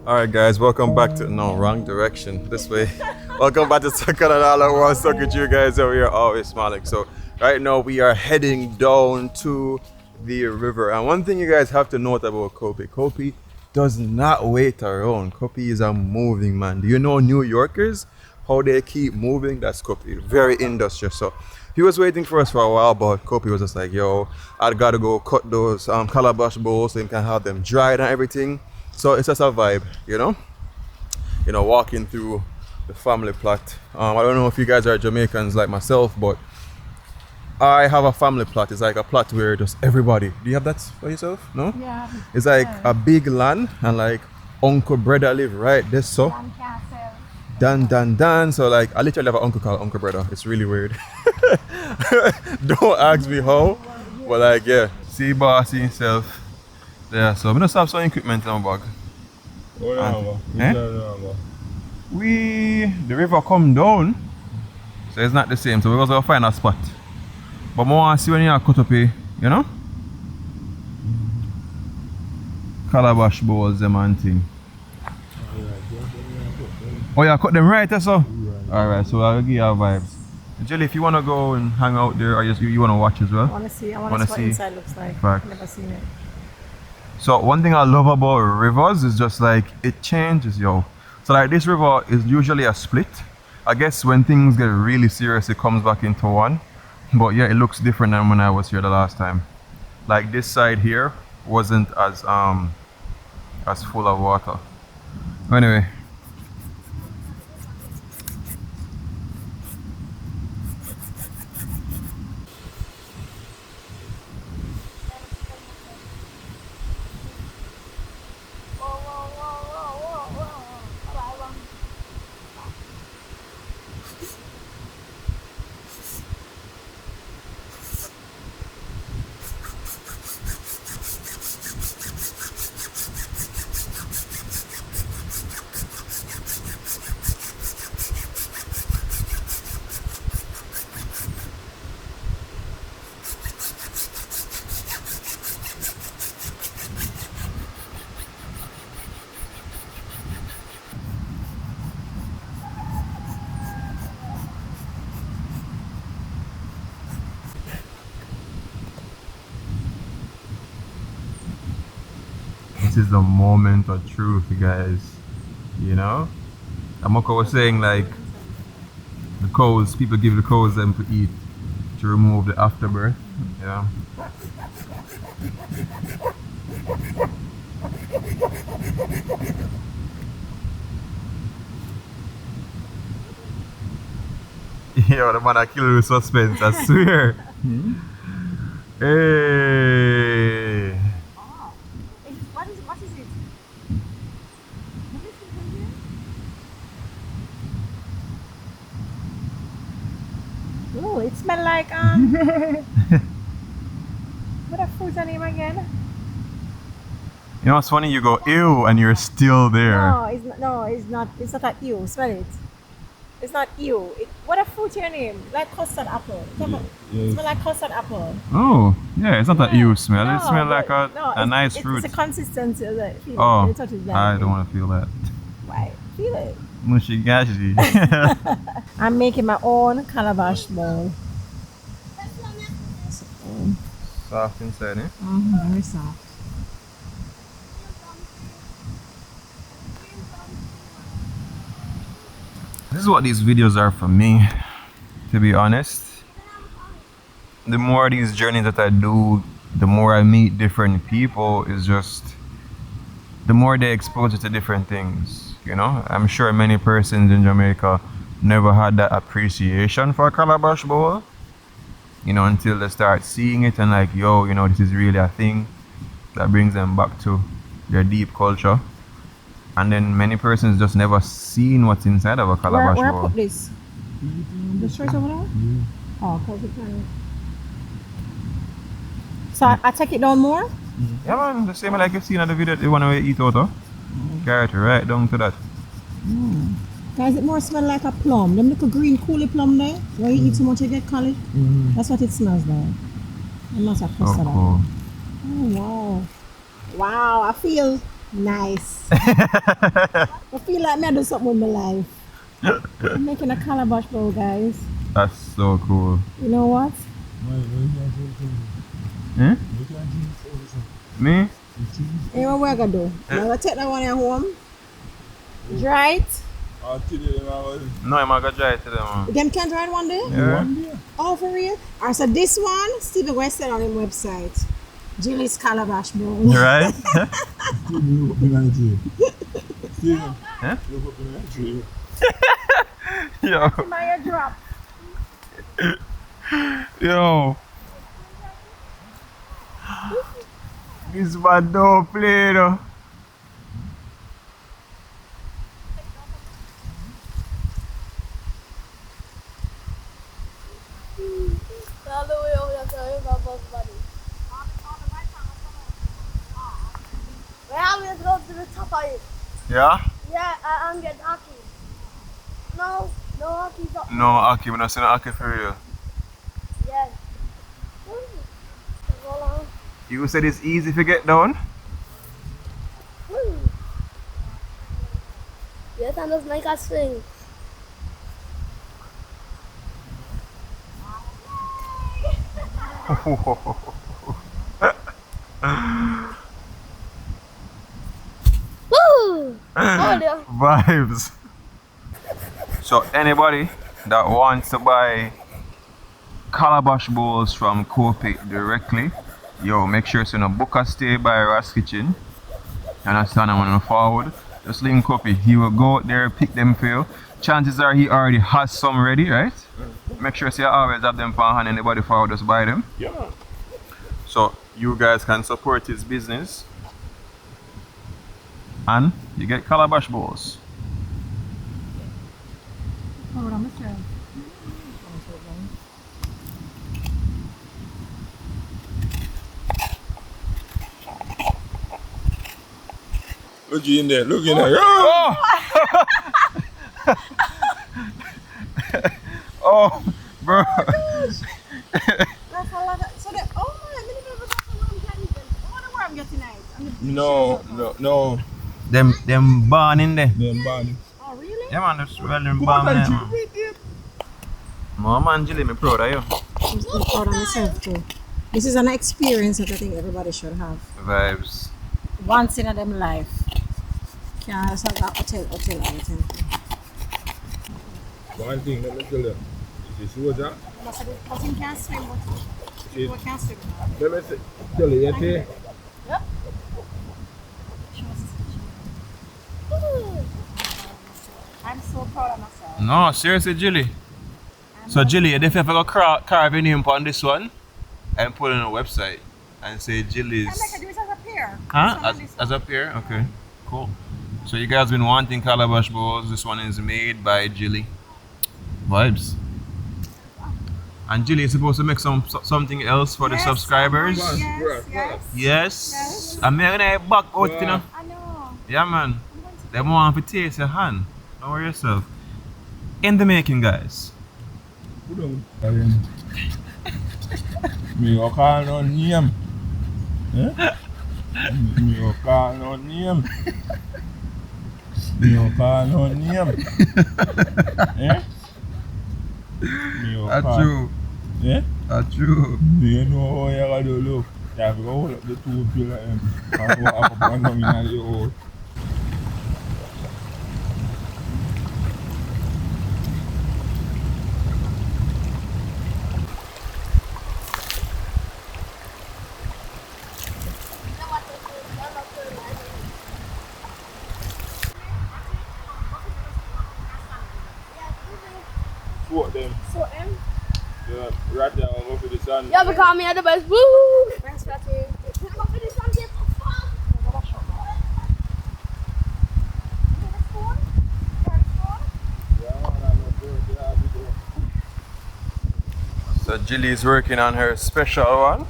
Alright guys, welcome back to, no, wrong direction, this way. Welcome back to Canada World. Stuck with you guys over here, always smiling. So right now we are heading down to the river. And one thing you guys have to note about Coppy does not wait around. Coppy is a moving man. Do you know New Yorkers, how they keep moving? That's Coppy, very industrious. So he was waiting for us for a while, but Coppy was just like, yo, I gotta go cut those calabash bowls so you can have them dried and everything. So it's just a vibe, you know, walking through the family plot. I don't know if you guys are Jamaicans like myself, but I have a family plot. It's like a plot where just everybody. Do you have that for yourself? No? Yeah. It's like a big land and like Uncle Brother live right there. So Dan. So like I literally have an uncle called Uncle Brother. It's really weird. Don't ask me how, but like yeah, see bossy himself. Yeah, so we just have some equipment in our bag. The river come down, so it's not the same. So we're going to find a spot. But I want to see when you cut up a, you know, calabash bowls, them and thing. Oh yeah, cut them right, so. Alright, so I'll give you a vibe. Jilli, if you want to go and hang out there, or you want to watch as well? I want to see what inside looks like. Fact. I've never seen it. So one thing I love about rivers is just like it changes, yo. So like this river is usually a split. I guess when things get really serious, it comes back into one. But yeah, it looks different than when I was here the last time. Like this side here wasn't as full of water. Anyway. This is the moment of truth, you guys. You know? Mokko was saying like the cows, people give the cows them to eat to remove the afterbirth. Yeah. Yo, the man I kill with suspense, I swear. Hey. What is it? Oh, it smells like what a fruit's name again? You know what's funny? You go ew and you're still there. No, it's not. It's not a ew. Smell it. It's not ew. What a fruit your name? Like custard apple. It smells like custard apple. Oh, yeah. It's not a ew smell. It smells like a nice fruit. It's a consistency of it. Oh, I don't want to feel that. Why? Feel it. Mushy gashy. I'm making my own calabash bowl. Soft inside, eh? Very soft. This is what these videos are for me, to be honest. The more these journeys that I do, the more I meet different people, is just the more they expose you to different things, you know? I'm sure many persons in Jamaica never had that appreciation for a calabash bowl, you know, until they start seeing it and like, yo, you know, this is really a thing that brings them back to their deep culture. And then many persons just never seen what's inside of a calabash bowl. Where I put this? The straight over there? Oh, cause it can. So I take it down more? Yeah man, the same like you've seen in the video, the one where you eat out of. Carrot right down to that. Guys, it more smell like a plum. Them little green coolie plum there. When you eat too much you get colic. That's what it smells like. It must have custard. Oh, cool. Wow. Wow, I feel nice. I feel like me I do something with my life. I'm making a calabash bowl, guys. That's so cool. You know what? Hmm? Me? Hey, what we're gonna do? I'm gonna take that one at home. Dry it. No, I'm gonna try it today, man. Them can dry it one day? Yeah. Oh, for real? Alright, so this one, Stephen going to sell on his website. Jilli's Calabash bowl. You right? Huh? Yo. My drop. Yo. This man don't play though. All the way over there to my boss buddy. We have to go to the top of it. Yeah? Yeah, I'm getting hockey. No hockey's up. No, Aki, we're not saying Aki for real. Yeah. Hold on. You said it's easy to get down? Yes, and just make us sing. Woo! Oh, yeah. Vibes. So anybody that wants to buy calabash bowls from Coppy directly, yo, make sure to book a stay by Ras Kitchen. Understand? I want to forward. Just link Coppy. He will go out there, pick them for you. Chances are he already has some ready, right? Make sure you always have them for hand. Anybody forward, just buy them. Yeah. So you guys can support his business. And you get calabash bowls. Hold on, Mr. Look in there, look in there. Oh! Oh, bro. That's a lot of, so that, oh, I didn't even know what I'm getting. I wonder where I'm getting it. No. Them barn in there. Them bad. Oh, really? Yeah man, that's well them barn there, man. Man, Jilli, me proud of you. I'm so proud of myself too. This is an experience that I think everybody should have. Vibes. Once in a them life. Can't just have that hotel everything. One thing, let me tell you. You see what's that? But you can't swim, See, people can't swim. let me tell you, you see? I'm so proud of myself. No, seriously, Jilli. So Jilli, you definitely have to carve your name on this one and put it on a website and say Jilli's. And I can do it as a pair. Huh? As a pair? Okay, cool. So you guys been wanting calabash bowls. This one is made by Jilli. Vibes. And Jilli is supposed to make something else for the subscribers. Yes. I'm making it back out, you know. I know. Yeah, man. They want to taste your hand. Don't worry yourself. In the making, guys. Me go call no name. Me go call no name. Me go call no name. Me go That's call. true. That's true. You know how you gotta do look. You have to go hold up the two pillar and walk up and down in the hole. Swat them. So, Yeah, right there, I'll go for the sun. Yeah, because me are the best. Woo! thanks, Ratty. Go for the sun, get the fuck. So Jilli is working on her special one.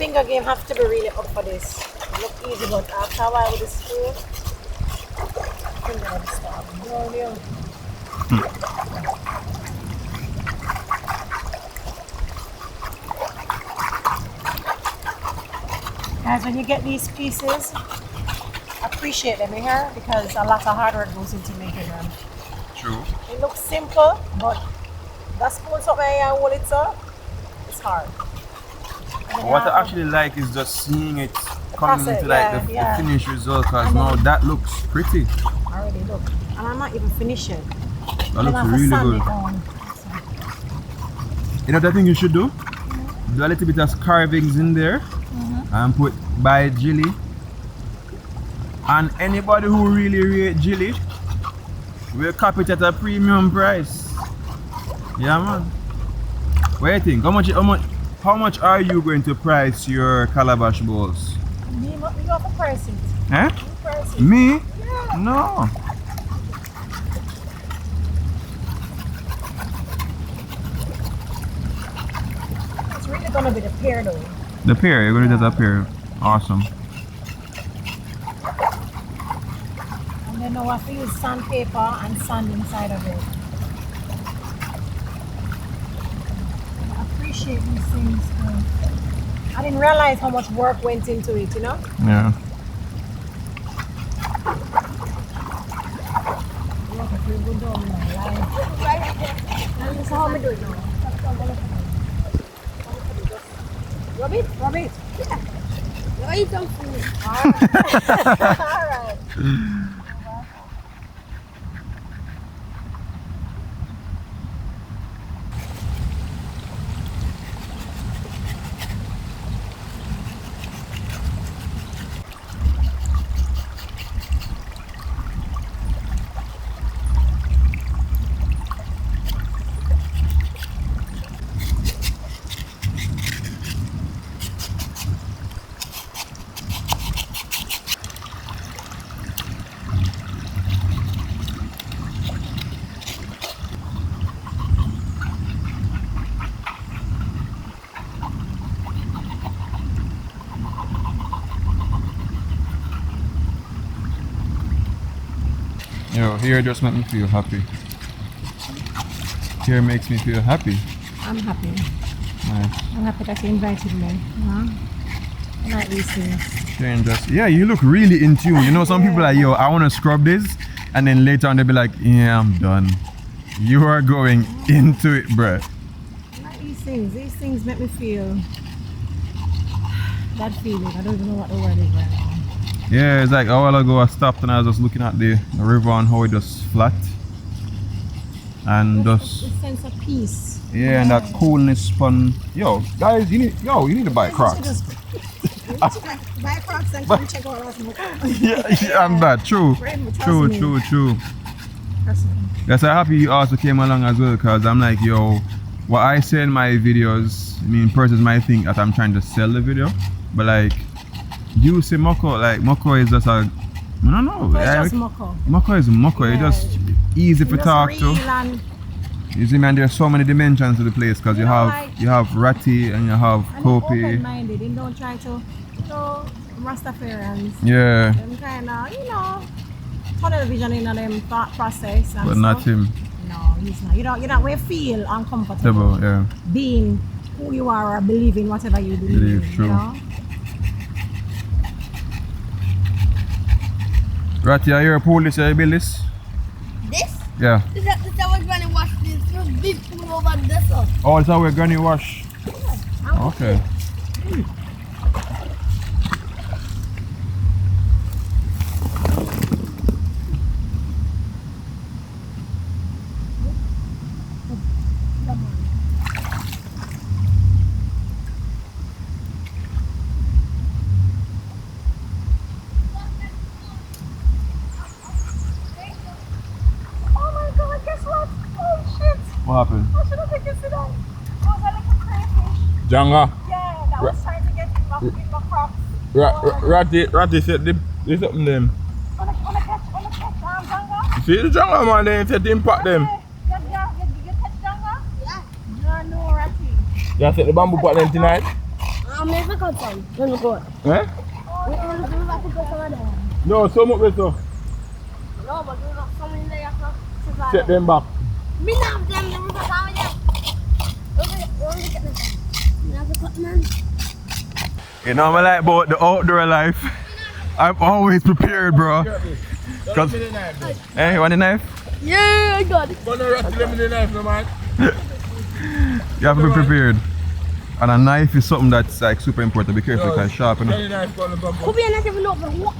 finger game have to be really up for this. It look easy, but after a while with the spoon, finger will start. No. Guys, when you get these pieces, appreciate them here because a lot of hard work goes into making them. True. It looks simple, but that spoon something I hold it so it's hard. What I actually like is just seeing it coming process, into like the finished result, because now that looks pretty. Already look. And I'm not even finished yet. That looks really good. You know what I think you should do? Do a little bit of carvings in there and put by Jilli. And anybody who really rate Jilli will copy it at a premium price. Yeah, man. What do you think? How much are you going to price your calabash bowls? You have to price it. Eh? Price it. Me? Yeah. No. It's really gonna be the pear though. The pear, you're gonna do the pear. Awesome. And then now I have to use sandpaper and sand inside of it. I appreciate these things. I didn't realize how much work went into it, you know? Yeah. Look, if you go down in my life. And this is how I do it now. Rub it? Yeah. No, you don't fool. Alright. Yo, here just makes me feel happy. Here makes me feel happy. I'm happy. Nice. I'm happy that you invited me. I like these things. Yeah, you look really in tune. You know, some people are like, yo, I want to scrub this. And then later on they'll be like, yeah, I'm done. You are going into it, bruh. I like these things. These things make me feel that feeling. I don't even know what the word is right now. Yeah, it's like a while ago I stopped and I was just looking at the river and how it just flat. And just a sense of peace. yeah, and that coolness fun. Yo, guys, you need to buy Crocs. Buy Crocs and come check out Ras Mokko. yeah, I'm bad. True. True. Trust me. Yes, I'm happy you also came along as well, because I'm like, yo, what I say in my videos, I mean, persons might think that I'm trying to sell the video, but like, you say Mokko, like Mokko is just a, I don't know. It's just Mokko. Mokko is Mokko. Yeah. It's just easy to talk to. You see, man, there's so many dimensions to the place, because you have Ratty and you have Coppy. Open-minded and don't try to, Rastafarians. Yeah. Them kind of, tunnel vision in them thought process. And But not stuff. him. No, he's not. You don't we feel uncomfortable Yeah. being who you are or believing whatever you believe. True. You know? Ratty, are you a police? Are you build this? This? Yeah. This is how we're gonna wash this. This big spoon over this one. Oh, it's how we're gonna wash. Okay. What happened? I should have taken it down. There was a little crayfish. Janga. Yeah, that was trying to get in my crops. Ratty said they something them. On a catch, Janga. See the Janga, man, they said they impact them. You catch Janga? Yeah. No, Ratty. You said the bamboo pot them tonight? Huh? I'm never got some. Let me go. Eh? We want to do that to go somewhere there. No, so much better. No, but we got some in there. Set them back. Me not them. Them got some in there. We'll get them. Me have to cut man. You know what I like about the outdoor life? I'm always prepared, bro. Cause, hey, you want the knife? Yeah, I got it. Gonna rest them in the knife, no man. You have to be prepared. And a knife is something that's like super important. Be careful, because it's sharp. Tell the knife gonna come. Could be a nice even open. What?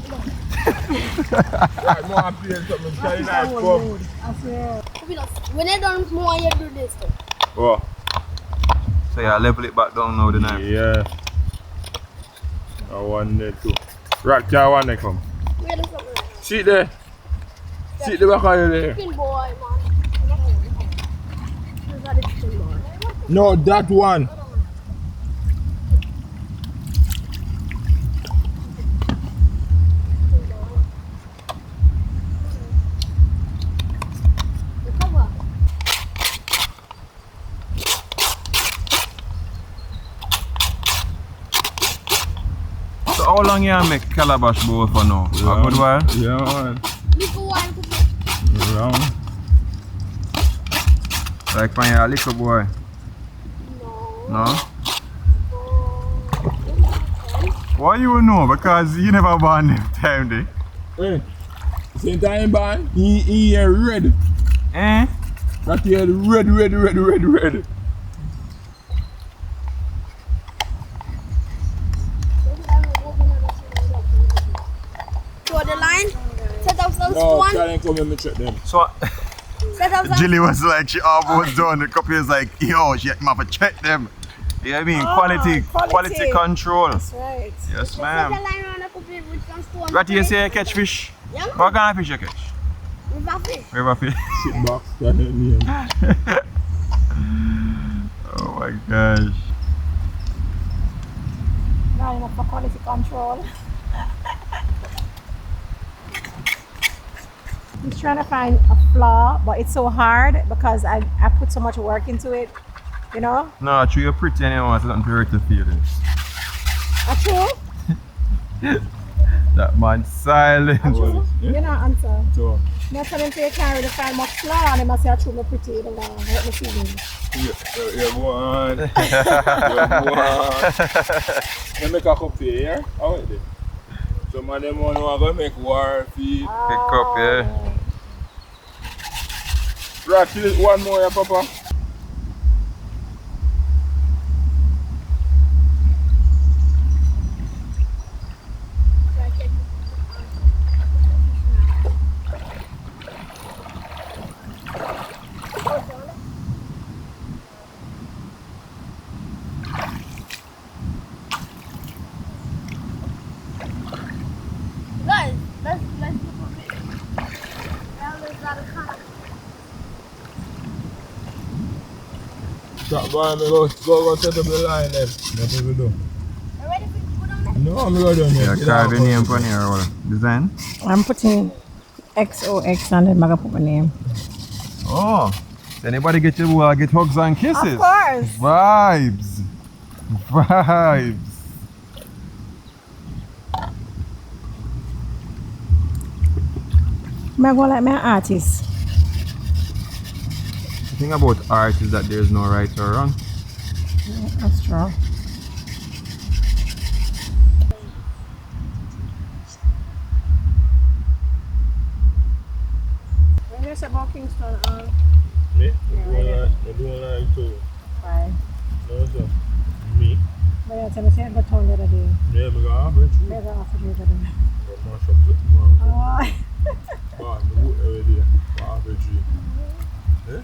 Like more happy and something. Tell the knife come. I swear. Could be not. When they done more, you do this too. Oh. So yeah, level it back down now, the knife. Yeah. I want there too. Right, I want to come. Where is something? Sit there. Sit the back of you there. Chicken boy, man. Is that a chicken boy? No, that one. The cover. So how long you make calabash bowl for now? A good while? Yeah, man. Little one. Round. Like when you're a little boy? No. No? Why you know? Because you never born them time day. Hey. Same time, man. He red. Eh? That here red. So the line. Set up some No, stone. try and come and me check them. So Set up some. Jilli was like, she almost done. The Coppy was like, yo, she have to check them. You know what I mean? Quality control. That's right. Yes, Set the ma'am. line around the couplet with some stone. What you say you catch fish? Yeah. What kind of fish you catch? With a fish. River fish. Sit back. Stand in here. Oh my gosh. Not enough for quality control. He's trying to find a flaw, but it's so hard because I put so much work into it, you know? No, true, you're pretty anyway, so don't hurt your feelings. True? That man silent. You know, answer. So, Me tell him to carry the find much flaw and he must say, I true me pretty, you know, hurt my feelings. you one. You one. You make a cup here. How is it? Some of them want to make war feed. Pick up, yeah. Right, kill it one more, yeah, Papa. Guys, let's look at it. Now there's not a color. Stop by me, go set up the line then. What do we do? Are you ready for put on there? No, I'm going to do Yeah, it. carve your name on here or what? Design? I'm putting XOX and then I'm going to put my name. Oh, so anybody get your boy get hugs and kisses? Of course. Vibes. Vibes. I'm going like my artist. The thing about art is that there's no right or wrong. That's true. When you say about Kingston, Me? I'm doing like too. fine. No, sir. Me? But yeah, tell me, say I got town the other day. Yeah, I'm going to have it. Maybe after the other day. I'm going to shop it tomorrow. Oh, Ah, the wood already. Half a tree. Eh?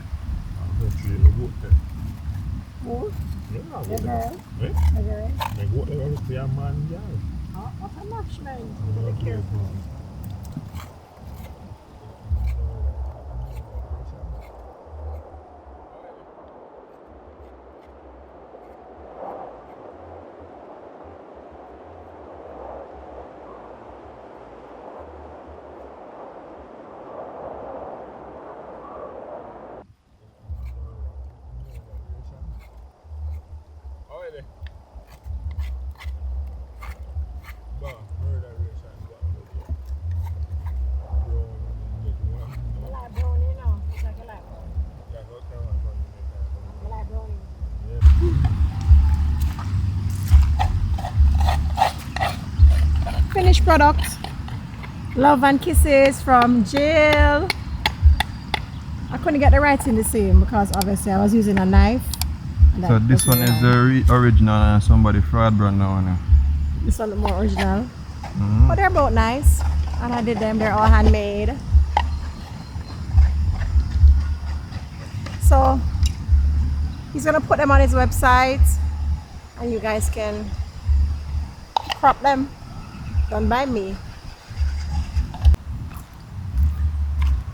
Half a tree, the wood there. who? Yeah, The wood girl? there. Eh? The girl? The wood there was for your man, yeah. Oh, what a match, man. You gotta be careful. finished product. Love and kisses from Jill. I couldn't get the writing the same because obviously I was using a knife. So this one is the original and somebody fraud brand now. This one is more original. But they're both nice. And I did them, they're all handmade. So he's gonna put them on his website and you guys can crop them. Done by me.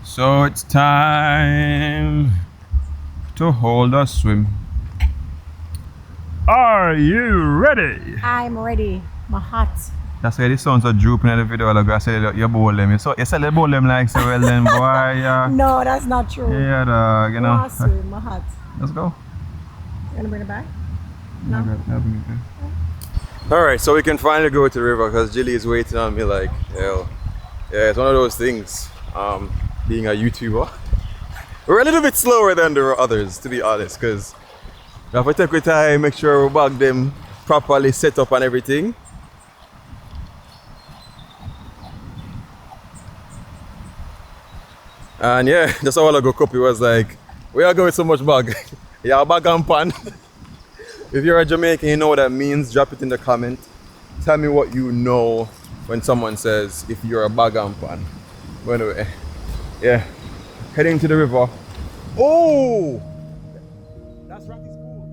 So it's time to hold a swim. Are you ready? I'm ready. My hot. That's why the sounds are drooping in the video. Like I said, you bowl them. So you said you bowl them like so well then, boy. No, that's not true. Yeah, dog, you know. My swim, my hot. Let's go. You gonna bring it back? No. Alright, so we can finally go to the river because Jilli is waiting on me like, hell. Yeah, it's one of those things, being a YouTuber. We're a little bit slower than the others, to be honest, because we have to take our time, make sure we bag them properly set up and everything. And yeah, just a while ago, Coppy was like, "We are going so much bag." Yeah, bag and pan. If you're a Jamaican, you know what that means. Drop it in the comment. Tell me what you know when someone says if you're a bag and pan. But anyway, yeah, heading to the river. Oh, that's Ratty's pool.